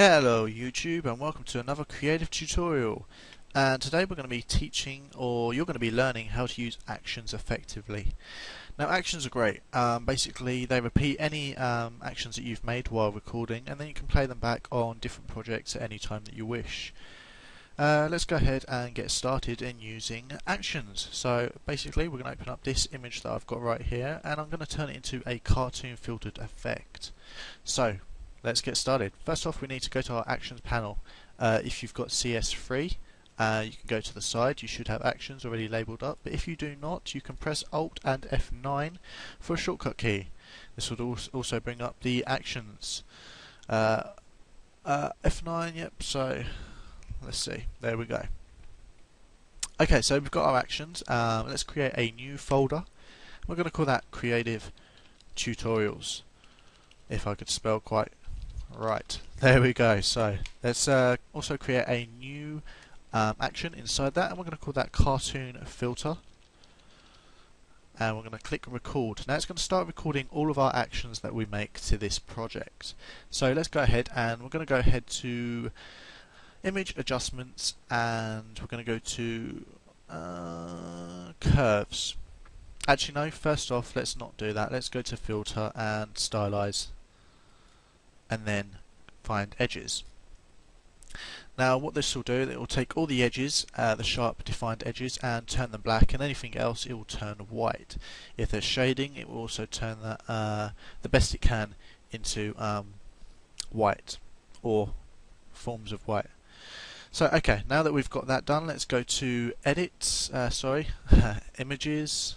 Hello YouTube and welcome to another creative tutorial, and today we're going to be teaching, or you're going to be learning, how to use actions effectively. Now actions are great. Basically they repeat any actions that you've made while recording, and then you can play them back on different projects at any time that you wish. Let's go ahead and get started in using actions. So basically we're going to open up this image that I've got right here, and I'm going to turn it into a cartoon filtered effect. So let's get started. First off, we need to go to our actions panel. If you've got CS3, you can go to the side. You should have actions already labelled up, but if you do not, you can press Alt and F9 for a shortcut key. This would also bring up the actions. F9, yep, so let's see, there we go. Okay, so we've got our actions. Let's create a new folder. We're going to call that Creative Tutorials, if I could spell quite right. There we go. So let's also create a new action inside that, and we're going to call that Cartoon Filter, and we're going to click Record. Now it's going to start recording all of our actions that we make to this project. So let's go ahead, and we're going to go ahead to Image Adjustments, and we're going to go to Curves. Actually no, first off let's not do that. Let's go to Filter and Stylize, and then find Edges. Now what this will do, it will take all the edges, the sharp defined edges, and turn them black, and anything else it will turn white. If there's shading, it will also turn that the best it can into white, or forms of white. So okay, now that we've got that done, let's go to Edit, Images,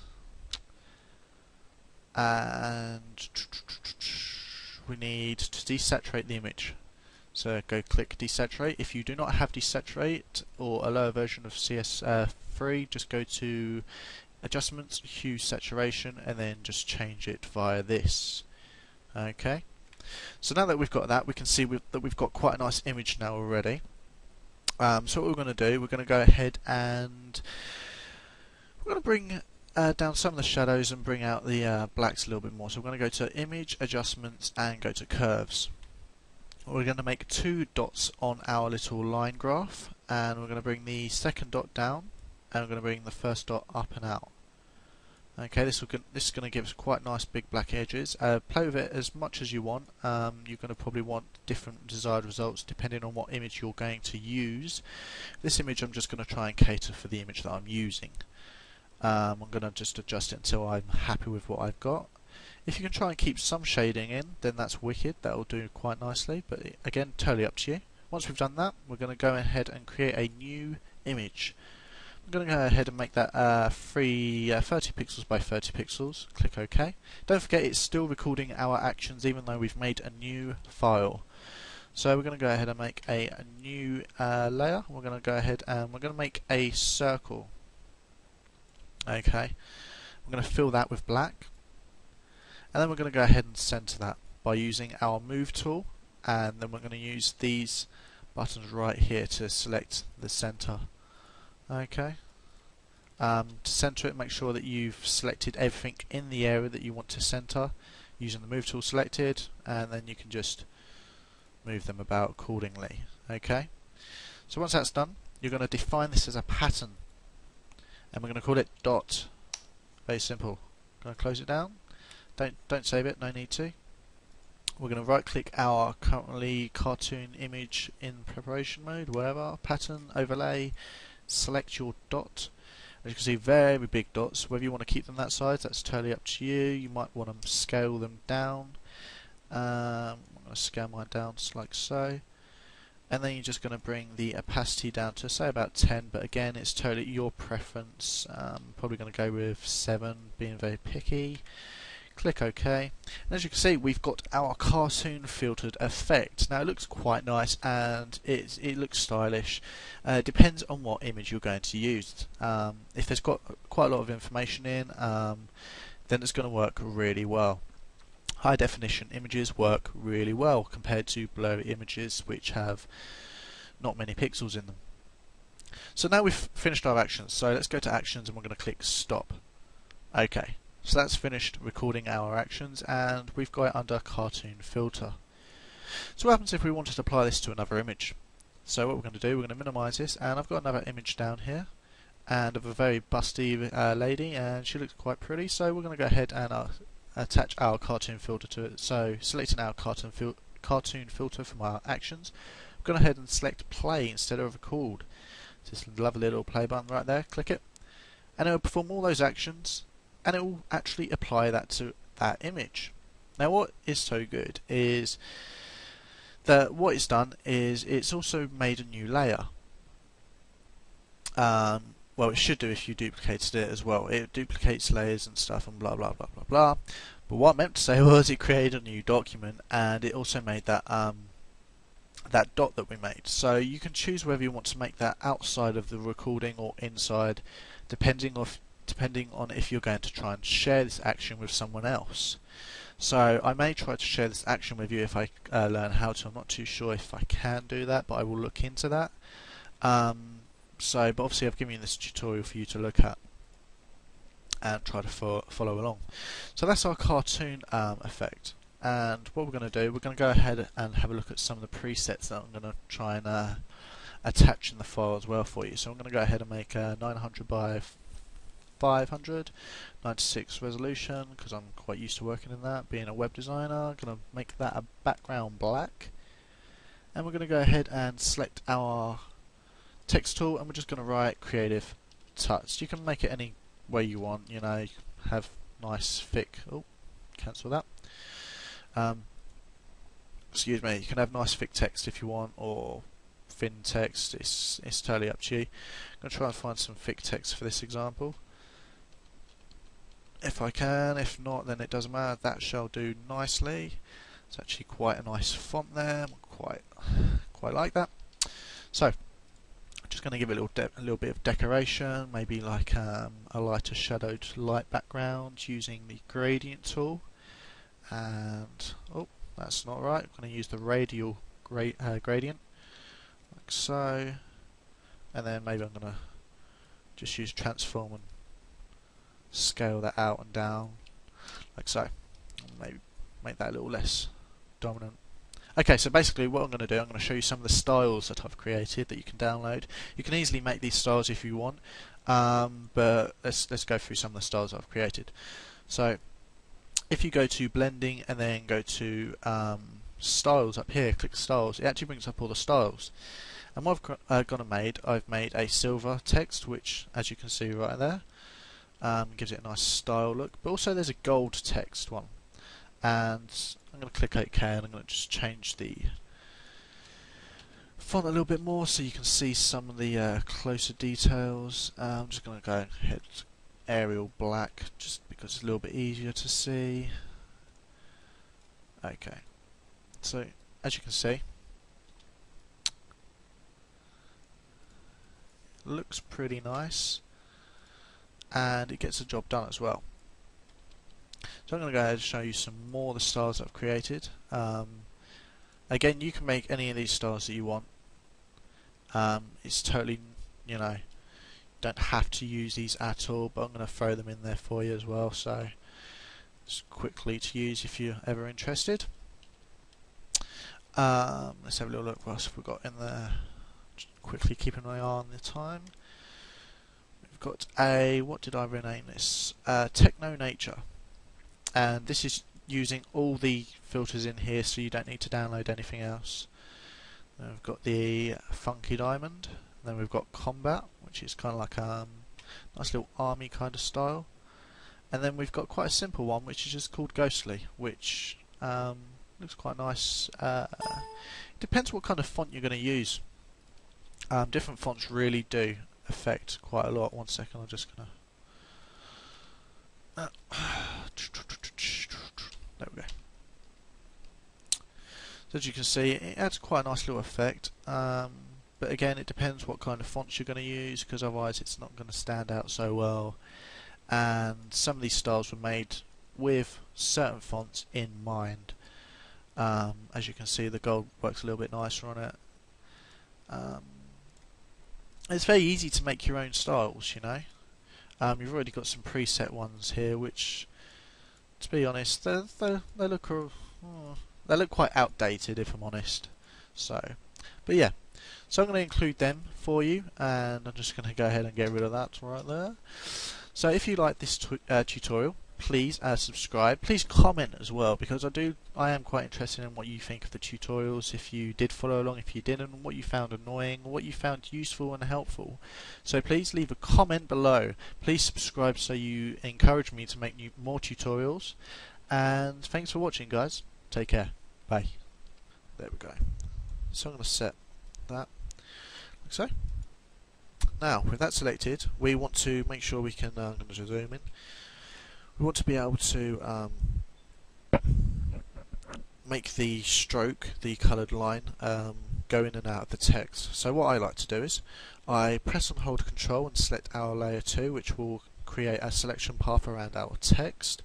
and we need to desaturate the image. So go click Desaturate. If you do not have Desaturate or a lower version of CS3, just go to Adjustments, Hue Saturation, and then just change it via this. Okay. So now that we've got that, we can see that we've got quite a nice image now already. So what we're going to do, we're going to go ahead and we're going to bring down some of the shadows and bring out the blacks a little bit more. So we're going to go to Image Adjustments and go to Curves. We're going to make two dots on our little line graph, and we're going to bring the second dot down, and we're going to bring the first dot up and out. Okay, this is going to give us quite nice big black edges. Play with it as much as you want. You're going to probably want different desired results depending on what image you're going to use. This image I'm just going to try and cater for the image that I'm using. I'm going to just adjust it until I'm happy with what I've got. If you can try and keep some shading in, then that's wicked. That will do quite nicely, but again, totally up to you. Once we've done that, we're going to go ahead and create a new image. I'm going to go ahead and make that 30 pixels by 30 pixels. Click OK. Don't forget, it's still recording our actions even though we've made a new file. So we're going to go ahead and make a new layer. We're going to go ahead and we're going to make a circle. Okay. We're going to fill that with black, and then we're going to go ahead and center that by using our Move tool, and then we're going to use these buttons right here to select the center. Okay. To center it, make sure that you've selected everything in the area that you want to center using the Move tool selected, and then you can just move them about accordingly. Okay. So once that's done, you're going to define this as a pattern, and we're going to call it dot. Very simple. Going to close it down. Don't save it. No need to. We're going to right click our currently cartoon image in preparation mode, wherever, pattern, overlay, select your dot. As you can see, very big dots. Whether you want to keep them that size, that's totally up to you. You might want to scale them down. I'm going to scale mine down just like so. And then you're just going to bring the opacity down to say about 10, but again it's totally your preference. Probably going to go with 7, being very picky. Click OK, and as you can see, we've got our cartoon filtered effect. Now it looks quite nice and it looks stylish. Depends on what image you're going to use. If there's got quite a lot of information in, then it's going to work really well. High definition images work really well compared to blurry images which have not many pixels in them. So now we've finished our actions, so let's go to actions and we're going to click stop. Okay, so that's finished recording our actions, and we've got it under cartoon filter. So what happens if we wanted to apply this to another image? So what we're going to do, we're going to minimize this, and I've got another image down here, and of a very busty lady, and she looks quite pretty, so we're going to go ahead and attach our cartoon filter to it. So selecting our cartoon filter from our actions, I'm going to go ahead and select play instead of record. This lovely little play button right there, click it, and it will perform all those actions, and it will actually apply that to that image. Now what is so good is that what it's done is it's also made a new layer. Well, it should do if you duplicated it as well. It duplicates layers and stuff and blah blah blah blah blah. But what I meant to say was it created a new document, and it also made that that dot that we made. So you can choose whether you want to make that outside of the recording or inside, depending on if you're going to try and share this action with someone else. So I may try to share this action with you if I learn how to. I'm not too sure if I can do that, but I will look into that. But obviously I've given you this tutorial for you to look at and try to follow along. So that's our cartoon effect. And what we're going to do, we're going to go ahead and have a look at some of the presets that I'm going to try and attach in the file as well for you. So I'm going to go ahead and make a 900 by 500, 96 resolution, because I'm quite used to working in that, being a web designer. I'm going to make that a background black, and we're going to go ahead and select our text tool, and we're just going to write creative touch. You can make it any way you want, you know, have nice thick, oh, cancel that, excuse me, you can have nice thick text if you want, or thin text, it's totally up to you. I'm going to try and find some thick text for this example if I can. If not, then it doesn't matter, that shall do nicely. It's actually quite a nice font there, quite like that. So just going to give it a little bit of decoration, maybe like a lighter shadowed light background using the gradient tool. And oh, that's not right, I'm going to use the radial gradient like so, and then maybe I'm going to just use transform and scale that out and down like so, maybe make that a little less dominant. Okay, so basically what I'm going to do, I'm going to show you some of the styles that I've created that you can download. You can easily make these styles if you want, but let's go through some of the styles I've created. So if you go to blending and then go to styles up here, click styles, it actually brings up all the styles. And what I've made a silver text, which as you can see right there, gives it a nice style look. But also there's a gold text one, and I'm going to click OK, and I'm going to just change the font a little bit more so you can see some of the closer details. I'm just going to go ahead Arial black just because it's a little bit easier to see. Okay, so as you can see, looks pretty nice, and it gets the job done as well. So I'm going to go ahead and show you some more of the styles I've created. Again, you can make any of these styles that you want. It's totally, you know, don't have to use these at all, but I'm going to throw them in there for you as well, so it's quickly to use if you're ever interested. Let's have a little look what else we've got in there. Just quickly keep an eye on the time. We've got a, what did I rename this? Techno Nature. And this is using all the filters in here, so you don't need to download anything else. Then we've got the Funky Diamond, and then we've got Combat, which is kind of like a nice little army kind of style. And then we've got quite a simple one, which is just called Ghostly, which looks quite nice. It depends what kind of font you're going to use. Different fonts really do affect quite a lot. One second, I'm just going to... there we go. So as you can see, it adds quite a nice little effect, but again it depends what kind of fonts you're going to use, because otherwise it's not going to stand out so well. And some of these styles were made with certain fonts in mind. As you can see, the gold works a little bit nicer on it. It's very easy to make your own styles, you know. You've already got some preset ones here, which, to be honest, they look they look quite outdated if I'm honest. So, but yeah, so I'm going to include them for you, and I'm just going to go ahead and get rid of that right there. So if you like this tutorial, please subscribe. Please comment as well, because I am quite interested in what you think of the tutorials, if you did follow along, if you didn't, what you found annoying, what you found useful and helpful. So please leave a comment below. Please subscribe so you encourage me to make more tutorials. And thanks for watching, guys. Take care. Bye. There we go. So I'm going to set that like so. Now, with that selected, we want to make sure we can, I'm going to zoom in, we want to be able to make the stroke, the coloured line, go in and out of the text. So what I like to do is, I press and hold Control and select our layer 2, which will create a selection path around our text.